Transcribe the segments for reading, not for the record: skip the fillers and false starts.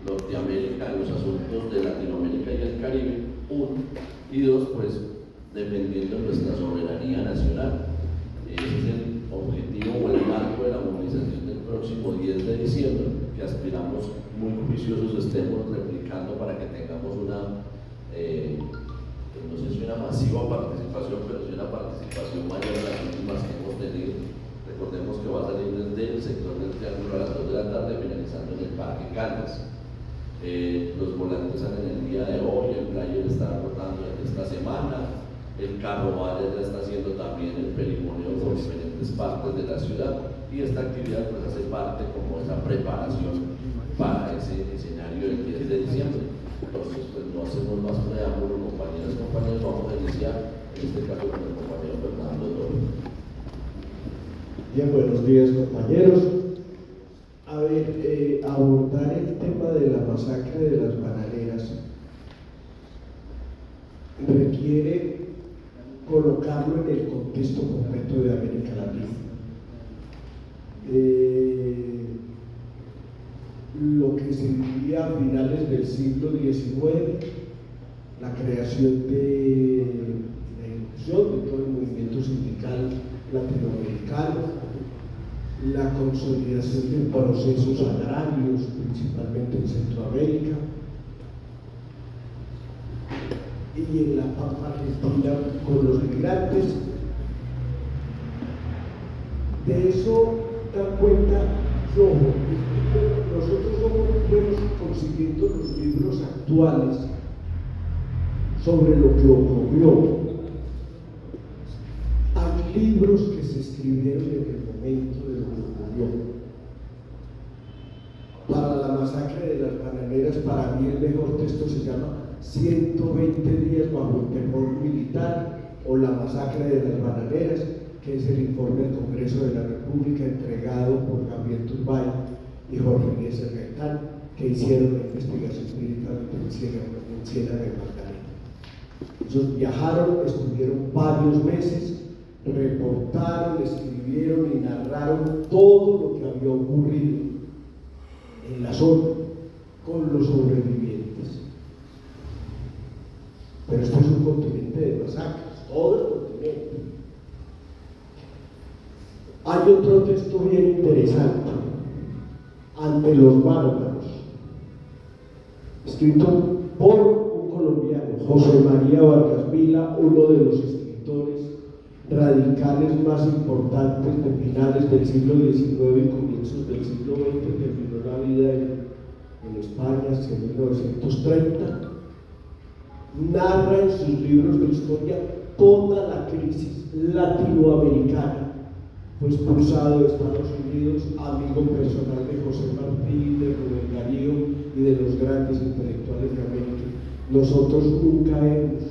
Norteamérica, en los asuntos de Latinoamérica y el Caribe, uno, y dos, pues defendiendo nuestra soberanía nacional. Ese es el objetivo o el marco de la movilización del próximo 10 de diciembre, que aspiramos muy juiciosos estemos replicando para que tengamos una, no sé si una masiva participación, pero sí una participación mayor de las últimas que hemos tenido. Recordemos que va a salir desde el sector del Triángulo a las 2 de la tarde, finalizando en el Parque Caldas. Los volantes salen el día de hoy, el flyer está rotando esta semana, el carnaval ya está haciendo también el perimonio por diferentes partes de la ciudad, y esta actividad pues hace parte como esa preparación para ese escenario del 10 de diciembre. Entonces pues no hacemos más preámbulos, compañeras y compañeros, vamos a iniciar en este caso con el compañero Fernando Toro. Bien, buenos días compañeros. A ver, abordar el tema de la masacre de las bananeras requiere colocarlo en el contexto completo de América Latina. Lo que se vivía a finales del siglo XIX, la creación de la inclusión de todo el movimiento sindical latinoamericano, la consolidación de procesos agrarios, principalmente en Centroamérica, y en la pampa argentina con los migrantes. De eso dan cuenta Rojo. Nosotros somos buenos consiguiendo los libros actuales sobre lo que ocurrió. Hay libros que se escribieron en el momento de lo que ocurrió. Para la masacre de las bananeras, para mí el mejor texto se llama 120 días bajo el terror militar, o la masacre de las bananeras, que es el informe del Congreso de la República entregado por Gabriel Turbay y Jorge Eliezer Gaitán, que hicieron la investigación directamente en Ciénaga de Magdalena. Ellos viajaron, estuvieron varios meses, reportaron, escribieron y narraron todo lo que había ocurrido en la zona con los sobrevivientes. Pero esto es un continente de masacres, todo el continente. Hay otro texto bien interesante, Ante los bárbaros, escrito por un colombiano, José María Vargas Vila, uno de los escritores radicales más importantes de finales del siglo XIX y comienzos del siglo XX. Terminó la vida en España hacia 1930. Narra en sus libros de historia toda la crisis latinoamericana. Fue expulsado de Estados Unidos, amigo personal de José Martí, de Rubén Darío y de los grandes intelectuales de América. Nosotros nunca hemos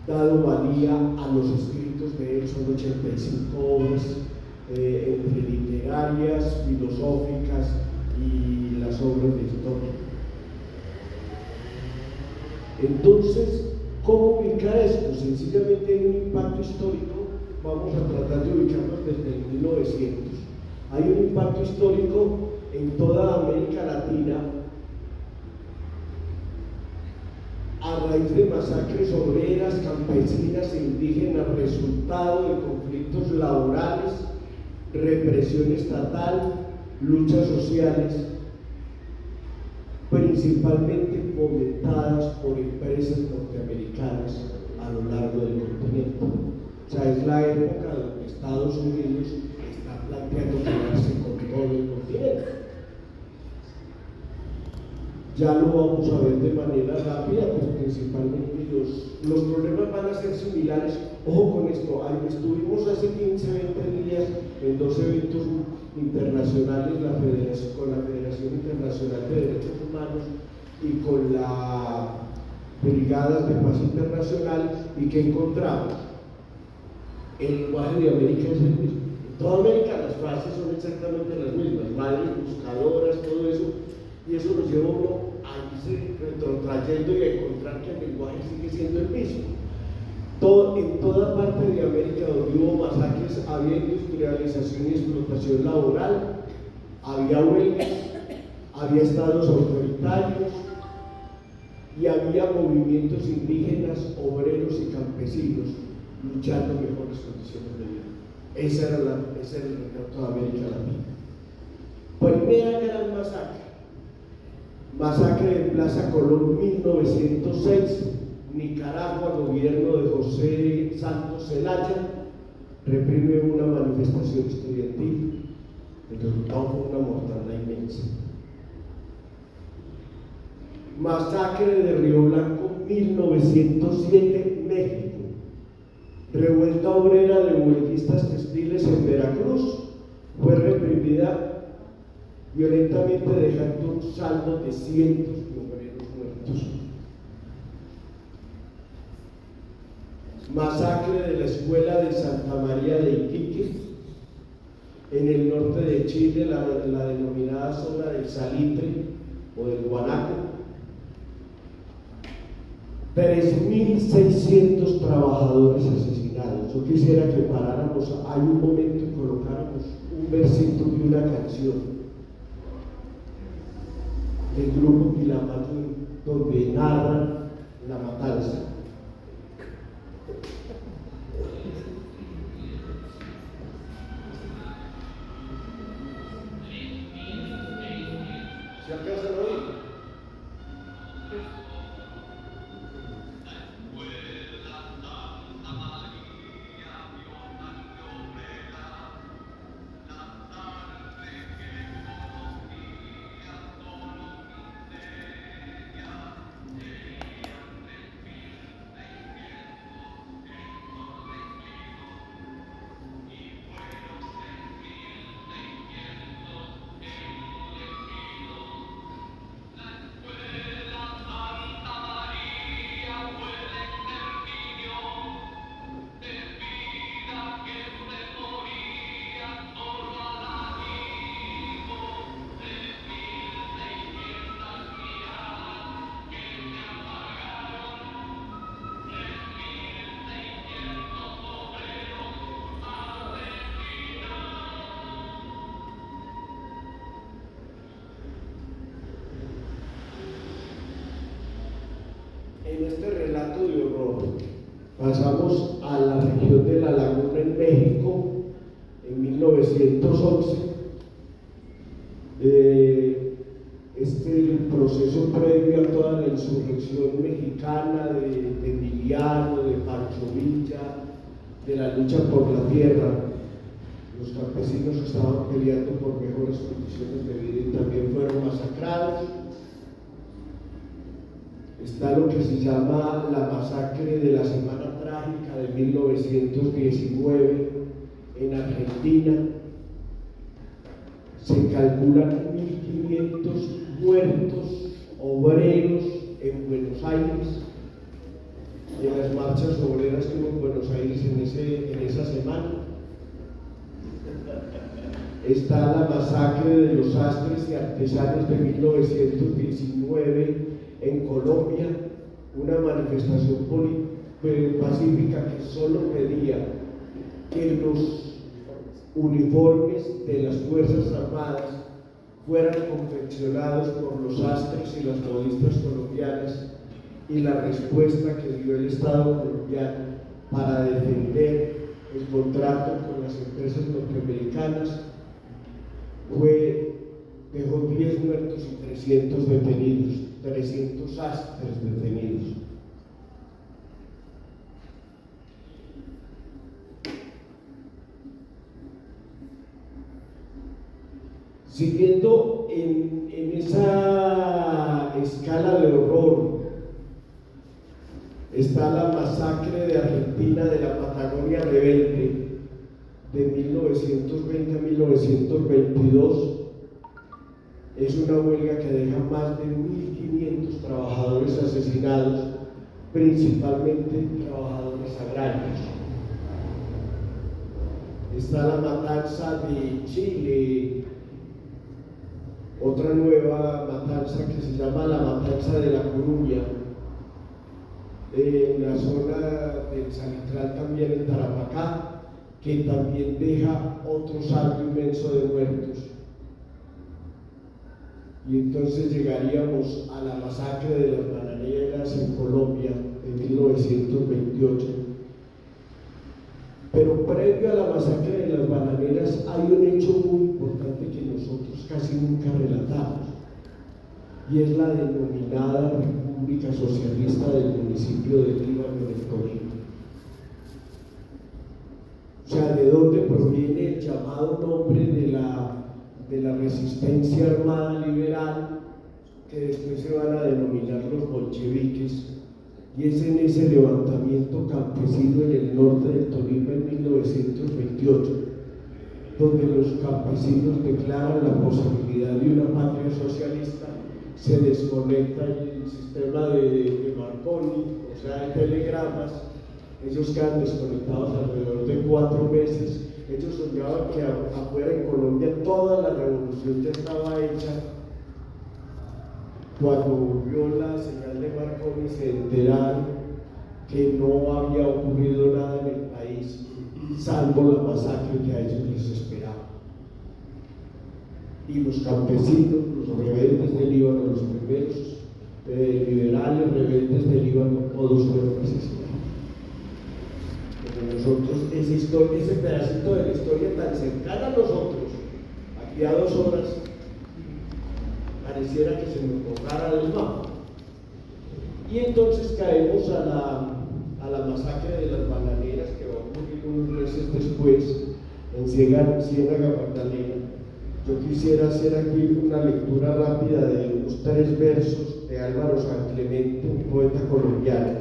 dado valía a los escritos de él, son 85 obras, entre literarias, filosóficas y las obras de historia. Entonces, ¿cómo ubicar esto? Sencillamente hay un impacto histórico. Vamos a tratar de ubicarnos desde el 1900. Hay un impacto histórico en toda América Latina a raíz de masacres obreras, campesinas e indígenas, resultado de conflictos laborales, represión estatal, luchas sociales, principalmente fomentadas por empresas norteamericanas a lo largo del continente. O sea, es la época donde Estados Unidos está planteando quedarse con todo el continente. Ya lo vamos a ver de manera rápida, pues principalmente los problemas van a ser similares. Ojo con esto, estuvimos hace 15, 20 días en dos eventos internacionales, con la Federación Internacional de Derechos Humanos y con la Brigadas de Paz Internacional, y ¿qué encontramos? El lenguaje de América es el mismo. En toda América las frases son exactamente las mismas, madres buscadoras, todo eso, y eso nos lleva a uno a irse retrotrayendo y a encontrar que el lenguaje sigue siendo el mismo. En toda parte de América donde hubo masacres había industrialización y explotación laboral, había huelgas, había estados autoritarios proletarios y había movimientos indígenas, obreros y campesinos luchando mejores condiciones de vida. Ese era el retrato de América Latina. Primera gran masacre de Plaza Colón, 1906, Nicaragua, gobierno de José Santos Zelaya, reprime una manifestación estudiantil. El resultado fue una mortandad inmensa. Masacre de Río Blanco, 1907, México. Revuelta obrera de huelguistas textiles en Veracruz fue reprimida violentamente, dejando un saldo de cientos de obreros muertos. Masacre de la escuela de Santa María de Iquique, en el norte de Chile, la denominada zona del Salitre o del Guanaco. 3.600 trabajadores asesinados. Yo quisiera que paráramos hay un momento y colocáramos un versito de una canción del grupo Quilamachún, donde narran la matanza. ¿Se alcanzan a oír? En este relato de horror pasamos a la región de La Laguna en México en 1911. Este proceso previo a toda la insurrección mexicana de Emiliano, de Pancho Villa, de la lucha por la tierra. Los campesinos estaban peleando por mejores condiciones de vida y también fueron masacrados. Está lo que se llama la masacre de la Semana Trágica de 1919 en Argentina. Se calculan 1.500 muertos obreros en Buenos Aires, y en las marchas obreras que hubo en Buenos Aires en esa semana. Está la masacre de los sastres y artesanos de 1919 en Colombia, una manifestación pacífica que solo pedía que los uniformes de las Fuerzas Armadas fueran confeccionados por los sastres y las modistas colombianas, y la respuesta que dio el Estado colombiano para defender el contrato con las empresas norteamericanas dejó 10 muertos y 300 detenidos, 300 sastres detenidos. Siguiendo en esa escala de horror, está la masacre de Argentina de la Patagonia Rebelde de 1920 a 1922. Es una huelga que deja más de 1.500 trabajadores asesinados, principalmente trabajadores agrarios. Está la matanza de Chile, otra nueva matanza que se llama la matanza de La Coruña, en la zona del Salitral, también en Tarapacá, que también deja otro saldo inmenso de muertos. y entonces llegaríamos a la masacre de las bananeras en Colombia en 1928. Pero previo a la masacre de las bananeras hay un hecho muy importante que nosotros casi nunca relatamos, y es la denominada República Socialista del municipio de Líbano del Tolima. O sea, ¿de dónde proviene el llamado nombre de la resistencia armada liberal, que después se van a denominar los bolcheviques? Y es en ese levantamiento campesino en el norte del Tolima en 1928, donde los campesinos declaran la posibilidad de una patria socialista. Se desconecta el sistema de Marconi, o sea, de telegramas. Ellos quedan desconectados alrededor de 4 meses. Ellos soñaban que afuera en Colombia toda la revolución ya estaba hecha. Cuando vio la señal de Marconi se enteraron que no había ocurrido nada en el país, salvo la masacre que a ellos les esperaba. Y los campesinos, los rebeldes del Líbano, los primeros liberales rebeldes del Líbano, todos fueron asesinados. Pero nosotros, ese pedacito de la historia tan cercana a nosotros, aquí a 2 horas, pareciera que se nos borrara del mapa. Y entonces caemos a la masacre de las bananeras, que va a ocurrir unos meses después en Ciénaga Magdalena. Yo quisiera hacer aquí una lectura rápida de unos 3 versos de Álvaro San Clemente, un poeta colombiano,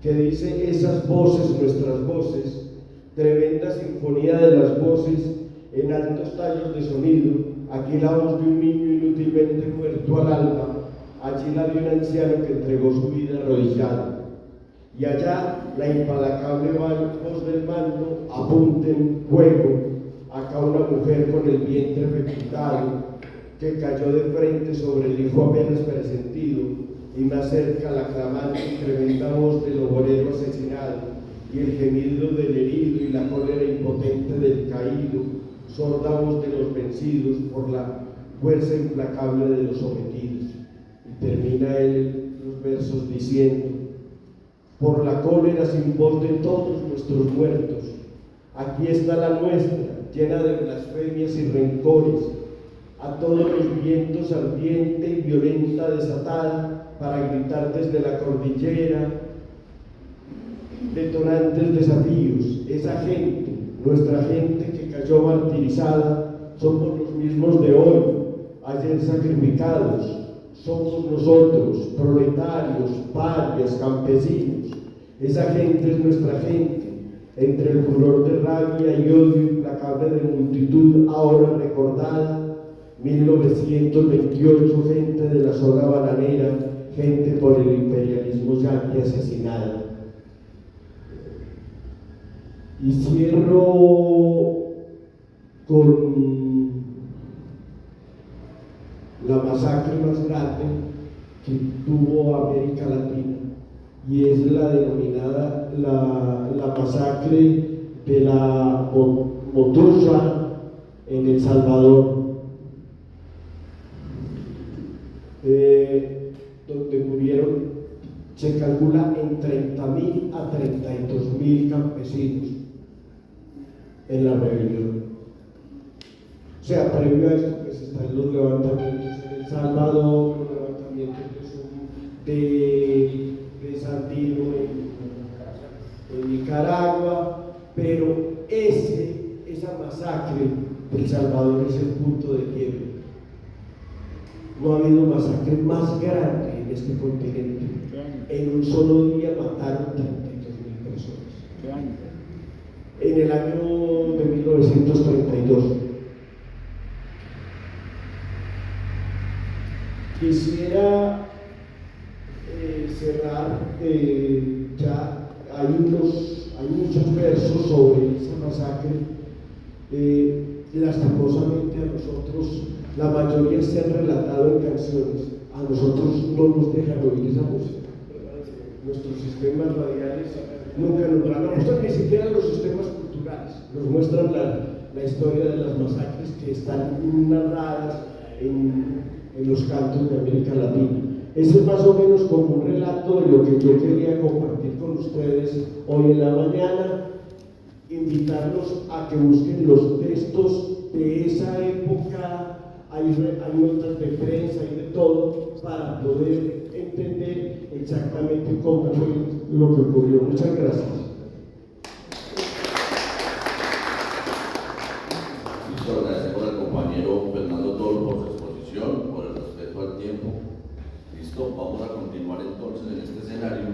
que dice: esas voces, nuestras voces, tremenda sinfonía de las voces en altos tallos de sonido, aquí la voz de un niño inútilmente muerto al alma, allí la de un anciano que entregó su vida arrodillado, y allá la implacable voz del mando, apunten fuego, acá una mujer con el vientre fecundado, que cayó de frente sobre el hijo apenas presentido, y más cerca la clamante y tremenda voz del obrero asesinado, y el gemido del herido y la cólera impotente del caído, sorda voz de los vencidos por la fuerza implacable de los sometidos. Y termina él los versos diciendo: por la cólera sin voz de todos nuestros muertos, aquí está la nuestra, llena de blasfemias y rencores, a todos los vientos ardiente y violenta desatada, para gritar desde la cordillera detonantes desafíos. Esa gente, nuestra gente que cayó martirizada, somos los mismos de hoy, ayer sacrificados. Somos nosotros, proletarios, parias, campesinos. Esa gente es nuestra gente, entre el furor de rabia y odio implacable de multitud ahora recordada. 1928, gente de la zona bananera, gente por el imperialismo yanqui asesinada. Y cierro con la masacre más grande que tuvo América Latina, y es la denominada la masacre de la Motusa en El Salvador, donde murieron, se calcula, en 30.000 a 32.000 campesinos en la rebelión. O sea, previo a esto pues están los levantamientos en El Salvador, los levantamientos de Sandino en Nicaragua, pero esa masacre del Salvador es el punto de quiebre. No ha habido masacre más grande en este continente. En un solo día mataron 32.000 personas. En el año de 1932. Quisiera cerrar, ya hay muchos versos sobre esa masacre. Lastimosamente a nosotros, la mayoría se han relatado en canciones, a nosotros no nos dejan oír esa música. Nuestros sistemas radiales nunca nos la muestran, ni siquiera los sistemas culturales, nos muestran la historia de las masacres que están narradas en en los cantos de América Latina. Ese es más o menos como un relato de lo que yo quería compartir con ustedes hoy en la mañana. Invitarlos a que busquen los textos de esa época, hay notas de prensa y de todo, para poder entender exactamente cómo fue lo que ocurrió. Muchas gracias. Listo, agradecemos al compañero Fernando Toro por su exposición, por el respeto al tiempo. Listo, vamos a continuar entonces en este escenario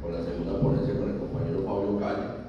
con la segunda ponencia con el compañero Fabio Calle.